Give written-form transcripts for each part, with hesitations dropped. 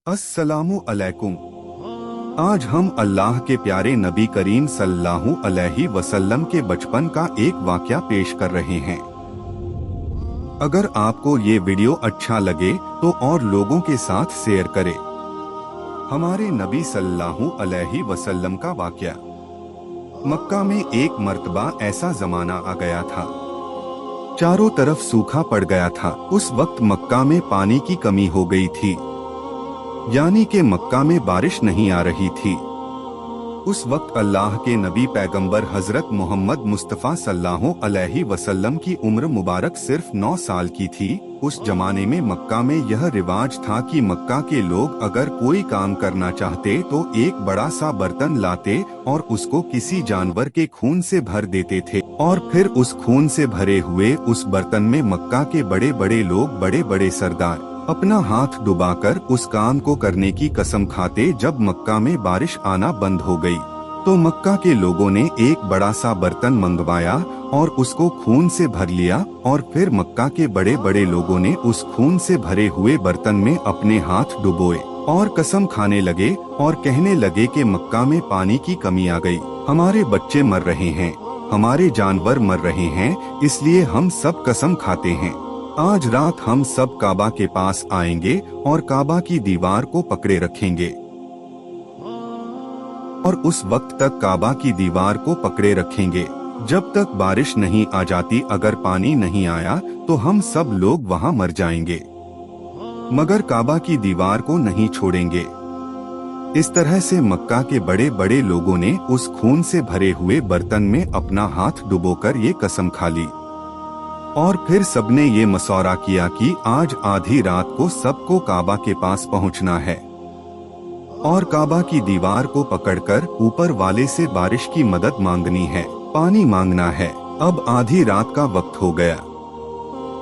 अस्सलामु अलैकुम। आज हम अल्लाह के प्यारे नबी करीम सल्लल्लाहु अलैहि वसल्लम के बचपन का एक वाक़या पेश कर रहे हैं। अगर आपको ये वीडियो अच्छा लगे तो और लोगों के साथ शेयर करें। हमारे नबी सल्लल्लाहु अलैहि वसल्लम का वाक़या। मक्का में एक मर्तबा ऐसा जमाना आ गया था, चारों तरफ सूखा पड़ गया था। उस वक्त मक्का में पानी की कमी हो गई थी, यानी कि मक्का में बारिश नहीं आ रही थी। उस वक्त अल्लाह के नबी पैगंबर हजरत मोहम्मद मुस्तफ़ा सल्लल्लाहु अलैहि वसल्लम की उम्र मुबारक सिर्फ 9 साल की थी। उस जमाने में मक्का में यह रिवाज था कि मक्का के लोग अगर कोई काम करना चाहते तो एक बड़ा सा बर्तन लाते और उसको किसी जानवर के खून से भर देते थे, और फिर उस खून से भरे हुए उस बर्तन में मक्का के बड़े बड़े लोग, बड़े बड़े सरदार अपना हाथ डुबाकर उस काम को करने की कसम खाते। जब मक्का में बारिश आना बंद हो गई तो मक्का के लोगों ने एक बड़ा सा बर्तन मंगवाया और उसको खून से भर लिया, और फिर मक्का के बड़े बड़े लोगों ने उस खून से भरे हुए बर्तन में अपने हाथ डुबोए और कसम खाने लगे और कहने लगे कि मक्का में पानी की कमी आ गई, हमारे बच्चे मर रहे हैं, हमारे जानवर मर रहे हैं, इसलिए हम सब कसम खाते हैं आज रात हम सब काबा के पास आएंगे और काबा की दीवार को पकड़े रखेंगे, और उस वक्त तक काबा की दीवार को पकड़े रखेंगे जब तक बारिश नहीं आ जाती। अगर पानी नहीं आया तो हम सब लोग वहां मर जाएंगे, मगर काबा की दीवार को नहीं छोड़ेंगे। इस तरह से मक्का के बड़े बड़े लोगों ने उस खून से भरे हुए बर्तन में अपना हाथ डुबोकर ये कसम खा ली, और फिर सबने ये मशवरा किया कि आज आधी रात को सबको काबा के पास पहुंचना है और काबा की दीवार को पकड़कर ऊपर वाले से बारिश की मदद मांगनी है, पानी मांगना है। अब आधी रात का वक्त हो गया।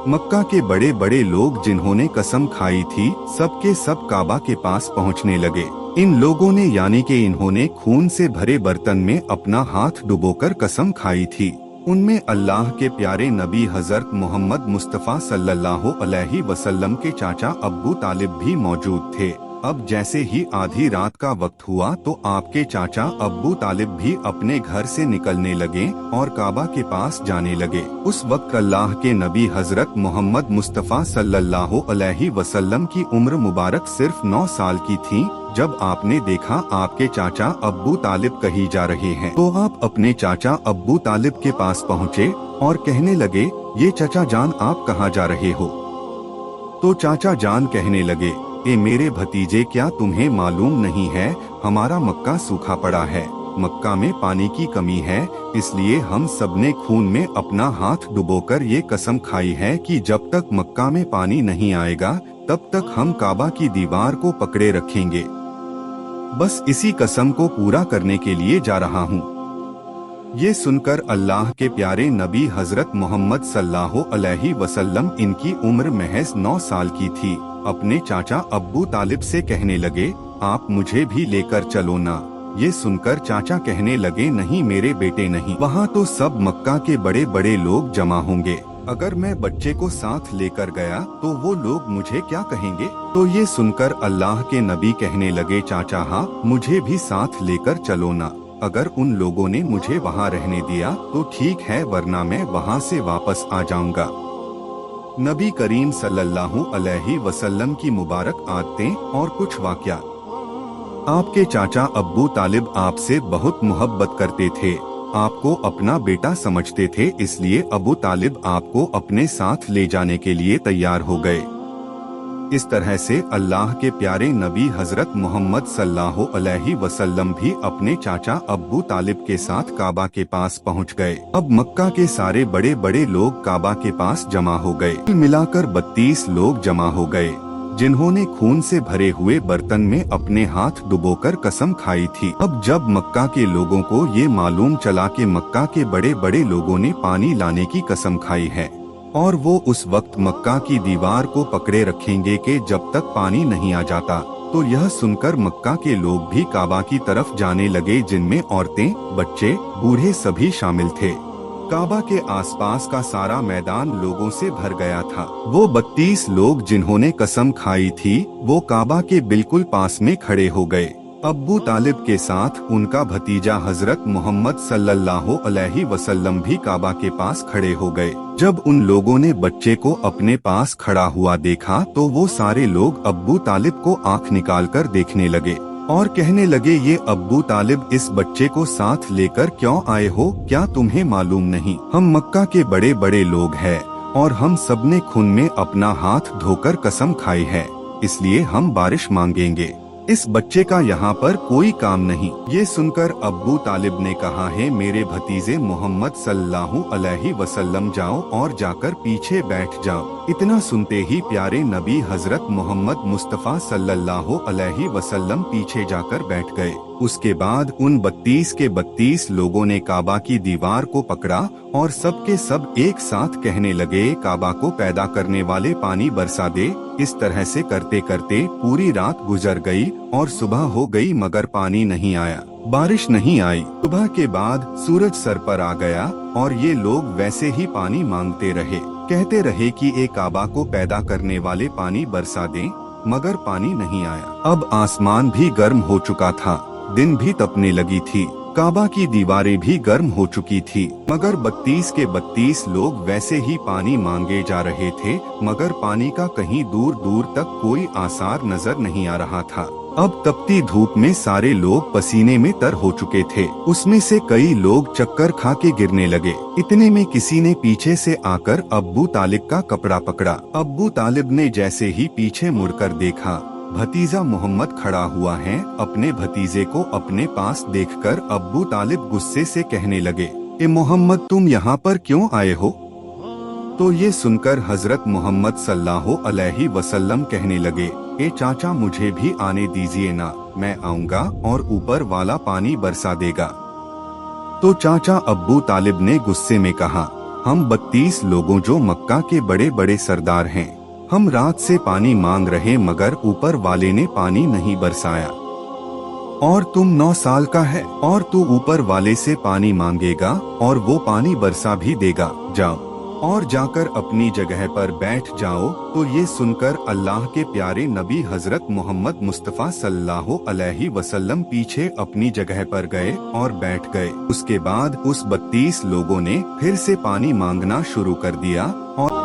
मक्का के बड़े बड़े लोग जिन्होंने कसम खाई थी सबके सब काबा के पास पहुंचने लगे। इन लोगों ने, यानी कि इन्होंने खून से भरे बर्तन में अपना हाथ डुबोकर कसम खाई थी। उनमें अल्लाह के प्यारे नबी हजरत मोहम्मद मुस्तफ़ा सल्लल्लाहु अलैहि वसल्लम के चाचा अब्बू तालिब भी मौजूद थे। अब जैसे ही आधी रात का वक्त हुआ तो आपके चाचा अब्बू तालिब भी अपने घर से निकलने लगे और काबा के पास जाने लगे। उस वक्त अल्लाह के नबी हजरत मोहम्मद मुस्तफ़ा सल्लल्लाहु अलैहि वसल्लम की उम्र मुबारक सिर्फ 9 साल की थी। जब आपने देखा आपके चाचा अब्बू तालिब कहीं जा रहे हैं तो आप अपने चाचा अब्बू तालिब के पास पहुँचे और कहने लगे, ये चाचा जान आप कहाँ जा रहे हो? तो चाचा जान कहने लगे, ए मेरे भतीजे, क्या तुम्हें मालूम नहीं है हमारा मक्का सूखा पड़ा है, मक्का में पानी की कमी है, इसलिए हम सबने खून में अपना हाथ डुबोकर ये कसम खाई है कि जब तक मक्का में पानी नहीं आएगा तब तक हम काबा की दीवार को पकड़े रखेंगे। बस इसी कसम को पूरा करने के लिए जा रहा हूँ। ये सुनकर अल्लाह के प्यारे नबी हजरत मोहम्मद सल्लल्लाहु अलैहि वसल्लम, इनकी उम्र महज 9 साल की थी, अपने चाचा अब्बू तालिब से कहने लगे, आप मुझे भी लेकर चलो ना। ये सुनकर चाचा कहने लगे, नहीं मेरे बेटे नहीं, वहाँ तो सब मक्का के बड़े बड़े लोग जमा होंगे, अगर मैं बच्चे को साथ लेकर गया तो वो लोग मुझे क्या कहेंगे? तो ये सुनकर अल्लाह के नबी कहने लगे, चाचा हाँ, मुझे भी साथ लेकर चलो ना, अगर उन लोगों ने मुझे वहाँ रहने दिया तो ठीक है, वरना मैं वहाँ से वापस आ जाऊंगा। नबी करीम सल्लल्लाहु अलैहि वसल्लम की मुबारक आदतें और कुछ वाक़या। आपके चाचा अब्बू तालिब आपसे बहुत मोहब्बत करते थे, आपको अपना बेटा समझते थे, इसलिए अबू तालिब आपको अपने साथ ले जाने के लिए तैयार हो गए। इस तरह से अल्लाह के प्यारे नबी हजरत मोहम्मद सल्लल्लाहु अलैहि वसल्लम भी अपने चाचा अब्बू तालिब के साथ काबा के पास पहुंच गए। अब मक्का के सारे बड़े बड़े लोग काबा के पास जमा हो गए। मिलाकर 32 लोग जमा हो गए जिन्होंने खून से भरे हुए बर्तन में अपने हाथ डुबोकर कसम खाई थी। अब जब मक्का के लोगों को ये मालूम चला कि मक्का के बड़े बड़े लोगों ने पानी लाने की कसम खाई है और वो उस वक्त मक्का की दीवार को पकड़े रखेंगे कि जब तक पानी नहीं आ जाता, तो यह सुनकर मक्का के लोग भी काबा की तरफ जाने लगे, जिनमें औरतें, बच्चे, बूढ़े सभी शामिल थे। काबा के आसपास का सारा मैदान लोगों से भर गया था। वो 32 लोग जिन्होंने कसम खाई थी वो काबा के बिल्कुल पास में खड़े हो गए। अब्बू तालिब के साथ उनका भतीजा हजरत मोहम्मद सल्लल्लाहु अलैहि वसल्लम भी काबा के पास खड़े हो गए। जब उन लोगों ने बच्चे को अपने पास खड़ा हुआ देखा तो वो सारे लोग अब्बू तालिब को आंख निकाल कर देखने लगे और कहने लगे, ये अब्बू तालिब इस बच्चे को साथ लेकर क्यों आए हो? क्या तुम्हें मालूम नहीं हम मक्का के बड़े बड़े लोग हैं और हम सबने खून में अपना हाथ धोकर कसम खाई है, इसलिए हम बारिश मांगेंगे। इस बच्चे का यहाँ पर कोई काम नहीं। ये सुनकर अब्बू तालिब ने कहा है, मेरे भतीजे मोहम्मद सल्लल्लाहु अलैहि वसल्लम जाओ और जाकर पीछे बैठ जाओ। इतना सुनते ही प्यारे नबी हजरत मोहम्मद मुस्तफ़ा सल्लल्लाहु अलैहि वसल्लम पीछे जाकर बैठ गए। उसके बाद उन 32 के 32 लोगों ने काबा की दीवार को पकड़ा और सबके सब एक साथ कहने लगे, काबा को पैदा करने वाले पानी बरसा दे। इस तरह से करते करते पूरी रात गुजर गई और सुबह हो गई मगर पानी नहीं आया, बारिश नहीं आई। सुबह के बाद सूरज सर पर आ गया और ये लोग वैसे ही पानी मांगते रहे, कहते रहे कि एक काबा को पैदा करने वाले पानी बरसा दें, मगर पानी नहीं आया। अब आसमान भी गर्म हो चुका था, दिन भी तपने लगी थी, काबा की दीवारें भी गर्म हो चुकी थी, मगर 32 के 32 लोग वैसे ही पानी मांगे जा रहे थे, मगर पानी का कहीं दूर दूर तक कोई आसार नजर नहीं आ रहा था। अब तपती धूप में सारे लोग पसीने में तर हो चुके थे, उसमें से कई लोग चक्कर खा के गिरने लगे। इतने में किसी ने पीछे से आकर अब्बू तालिब का कपड़ा पकड़ा। अब्बू तालिब ने जैसे ही पीछे मुड़कर देखा, भतीजा मोहम्मद खड़ा हुआ है। अपने भतीजे को अपने पास देखकर अब्बू तालिब गुस्से से कहने लगे, ए मोहम्मद तुम यहाँ पर क्यों आए हो? तो ये सुनकर हजरत मोहम्मद सल्लल्लाहु अलैहि वसल्लम कहने लगे, ए चाचा मुझे भी आने दीजिए ना, मैं आऊंगा और ऊपर वाला पानी बरसा देगा। तो चाचा अब्बू तालिब ने गुस्से में कहा, हम 32 लोगों जो मक्का के बड़े बड़े सरदार हैं, हम रात से पानी मांग रहे मगर ऊपर वाले ने पानी नहीं बरसाया, और तुम 9 साल का है और तू ऊपर वाले से पानी मांगेगा और वो पानी बरसा भी देगा। जाओ और जाकर अपनी जगह पर बैठ जाओ। तो ये सुनकर अल्लाह के प्यारे नबी हजरत मोहम्मद मुस्तफ़ा सल्लल्लाहु अलैहि वसल्लम पीछे अपनी जगह पर गए और बैठ गए। उसके बाद उस 32 लोगों ने फिर से पानी मांगना शुरू कर दिया और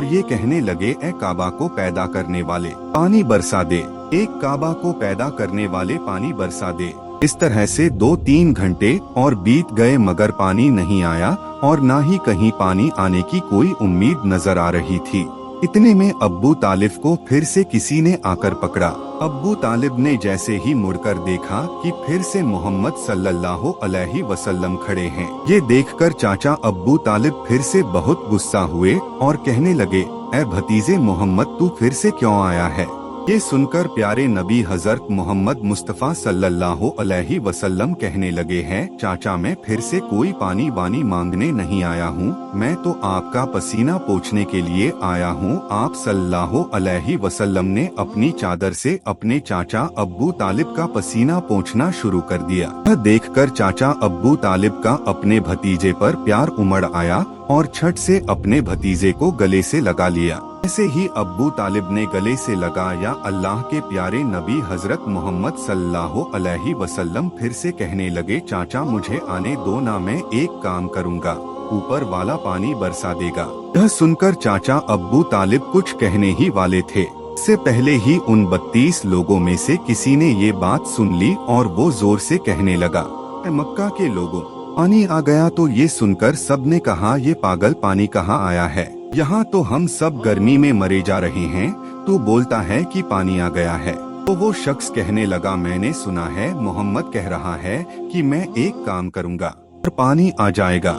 ये कहने लगे, ए काबा को पैदा करने वाले पानी बरसा दे, एक काबा को पैदा करने वाले पानी बरसा दे। इस तरह से 2-3 घंटे और बीत गए मगर पानी नहीं आया और ना ही कहीं पानी आने की कोई उम्मीद नजर आ रही थी। इतने में अब्बू तालिब को फिर से किसी ने आकर पकड़ा। अब्बू तालिब ने जैसे ही मुड़कर देखा कि फिर से मोहम्मद सल्लल्लाहु अलैहि वसल्लम खड़े हैं। ये देखकर चाचा अब्बू तालिब फिर से बहुत गुस्सा हुए और कहने लगे, ए भतीजे मोहम्मद तू फिर से क्यों आया है? ये सुनकर प्यारे नबी हजरत मोहम्मद मुस्तफ़ा सल्लल्लाहु अलैहि वसल्लम कहने लगे हैं, चाचा मैं फिर से कोई पानी वानी मांगने नहीं आया हूँ, मैं तो आपका पसीना पोंछने के लिए आया हूँ। आप सल्लल्लाहु अलैहि वसल्लम ने अपनी चादर से अपने चाचा अब्बू तालिब का पसीना पोंछना शुरू कर दिया। यह देखकर चाचा अब्बू तालिब का अपने भतीजे पर प्यार उमड़ आया और छट से अपने भतीजे को गले से लगा लिया। ऐसे ही अब्बू तालिब ने गले से लगाया। अल्लाह के प्यारे नबी हजरत मोहम्मद सल्लल्लाहु अलैहि वसल्लम फिर से कहने लगे, चाचा मुझे आने दो ना, मैं एक काम करूँगा, ऊपर वाला पानी बरसा देगा। यह सुनकर चाचा अब्बू तालिब कुछ कहने ही वाले थे, इससे पहले ही उन 32 लोगों में से किसी ने ये बात सुन ली और वो जोर से कहने लगा, मक्का के लोगों पानी आ गया। तो ये सुनकर सब ने कहा, ये पागल पानी कहाँ आया है? यहाँ तो हम सब गर्मी में मरे जा रहे हैं, तू बोलता है कि पानी आ गया है। तो वो शख्स कहने लगा, मैंने सुना है मोहम्मद कह रहा है कि मैं एक काम करूँगा और पानी आ जाएगा।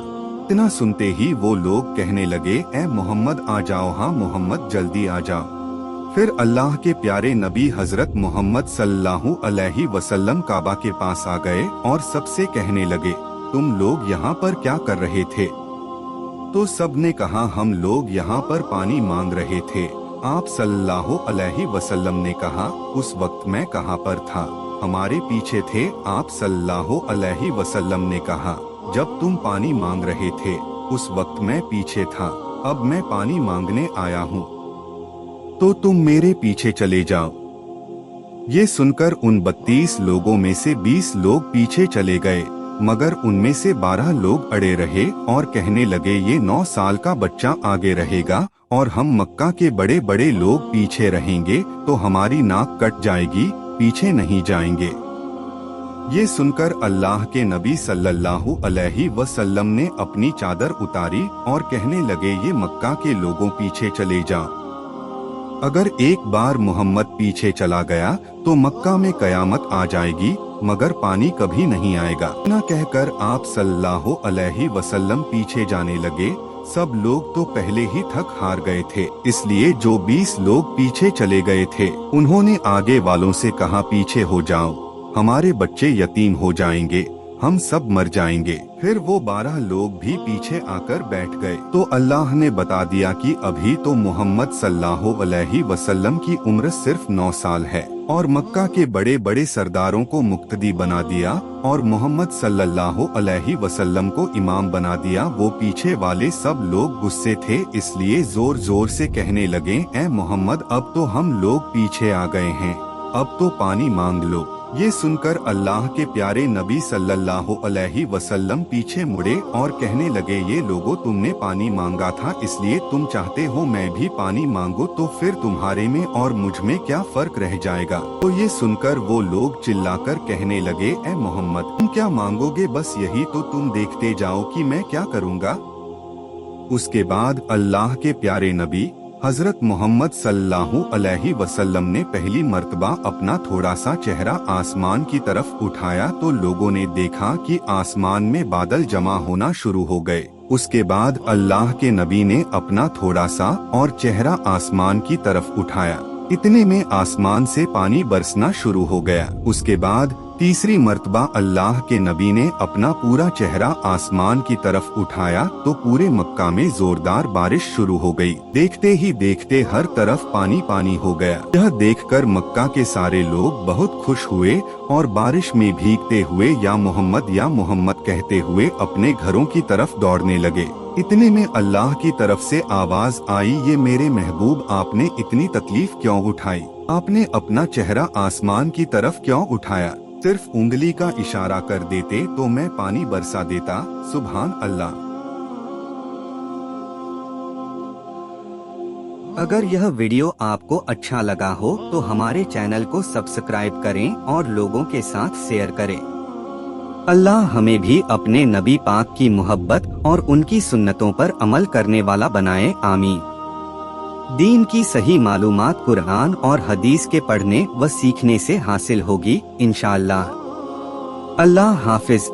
इतना सुनते ही वो लोग कहने लगे, ए मोहम्मद आ जाओ, हाँ मोहम्मद जल्दी आ जाओ। फिर अल्लाह के प्यारे नबी हजरत मोहम्मद सल्लल्लाहु अलैहि वसल्लम काबा के पास आ गए और सबसे कहने लगे, तुम लोग यहाँ पर क्या कर रहे थे? तो सब ने कहा, हम लोग यहाँ पर पानी मांग रहे थे, आप सल्लल्लाहु अलैहि वसल्लम ने कहा, उस वक्त मैं कहाँ पर था? हमारे पीछे थे। आप सल्लल्लाहु अलैहि वसल्लम ने कहा, जब तुम पानी मांग रहे थे उस वक्त मैं पीछे था, अब मैं पानी मांगने आया हूँ, तो तुम मेरे पीछे चले जाओ। ये सुनकर उन 32 लोगों में से 20 लोग पीछे चले गए, मगर उनमें से 12 लोग अड़े रहे और कहने लगे, ये 9 साल का बच्चा आगे रहेगा और हम मक्का के बड़े बड़े लोग पीछे रहेंगे तो हमारी नाक कट जाएगी, पीछे नहीं जाएंगे। ये सुनकर अल्लाह के नबी सल्लल्लाहु अलैहि वसल्लम ने अपनी चादर उतारी और कहने लगे, ये मक्का के लोगों पीछे चले जाओ। अगर एक बार मोहम्मद पीछे चला गया तो मक्का में कयामत आ जाएगी, मगर पानी कभी नहीं आएगा। ना कहकर आप सल्लल्लाहु अलैहि वसल्लम पीछे जाने लगे। सब लोग तो पहले ही थक हार गए थे, इसलिए जो 20 लोग पीछे चले गए थे उन्होंने आगे वालों से कहा, पीछे हो जाओ, हमारे बच्चे यतीम हो जाएंगे, हम सब मर जाएंगे। फिर वो 12 लोग भी पीछे आकर बैठ गए। तो अल्लाह ने बता दिया कि अभी तो मोहम्मद सल्लल्लाहु अलैहि वसल्लम की उम्र सिर्फ 9 साल है और मक्का के बड़े बड़े सरदारों को मुक्तदी बना दिया और मोहम्मद सल्लल्लाहु अलैहि वसल्लम को इमाम बना दिया। वो पीछे वाले सब लोग गुस्से थे, इसलिए जोर जोर से कहने लगे, ए मोहम्मद, अब तो हम लोग पीछे आ गए हैं, अब तो पानी मांग लो। ये सुनकर अल्लाह के प्यारे नबी सल्लल्लाहु अलैहि वसल्लम पीछे मुड़े और कहने लगे, ये लोगों, तुमने पानी मांगा था, इसलिए तुम चाहते हो मैं भी पानी मांगू, तो फिर तुम्हारे में और मुझ में क्या फर्क रह जाएगा? तो ये सुनकर वो लोग चिल्लाकर कहने लगे, ए मोहम्मद, तुम क्या मांगोगे? बस यही तो तुम देखते जाओ कि मैं क्या करूँगा। उसके बाद अल्लाह के प्यारे नबी हजरत मोहम्मद सल्लल्लाहु अलैहि वसल्लम ने पहली मर्तबा अपना थोड़ा सा चेहरा आसमान की तरफ उठाया तो लोगों ने देखा कि आसमान में बादल जमा होना शुरू हो गए। उसके बाद अल्लाह के नबी ने अपना थोड़ा सा और चेहरा आसमान की तरफ उठाया, इतने में आसमान से पानी बरसना शुरू हो गया। उसके बाद तीसरी मर्तबा अल्लाह के नबी ने अपना पूरा चेहरा आसमान की तरफ उठाया तो पूरे मक्का में जोरदार बारिश शुरू हो गई। देखते ही देखते हर तरफ पानी पानी हो गया। यह देखकर मक्का के सारे लोग बहुत खुश हुए और बारिश में भीगते हुए या मोहम्मद कहते हुए अपने घरों की तरफ दौड़ने लगे। इतने में अल्लाह की तरफ से आवाज आई, ये मेरे महबूब, आपने इतनी तकलीफ क्यों उठाई? आपने अपना चेहरा आसमान की तरफ क्यों उठाया? सिर्फ उंगली का इशारा कर देते तो मैं पानी बरसा देता। सुभान अल्लाह। अगर यह वीडियो आपको अच्छा लगा हो तो हमारे चैनल को सब्सक्राइब करें और लोगों के साथ शेयर करें। अल्लाह हमें भी अपने नबी पाक की मोहब्बत और उनकी सुन्नतों पर अमल करने वाला बनाए, आमीन। दीन की सही मालूमात कुरान और हदीस के पढ़ने व सीखने से हासिल होगी इंशाअल्लाह। अल्लाह हाफिज।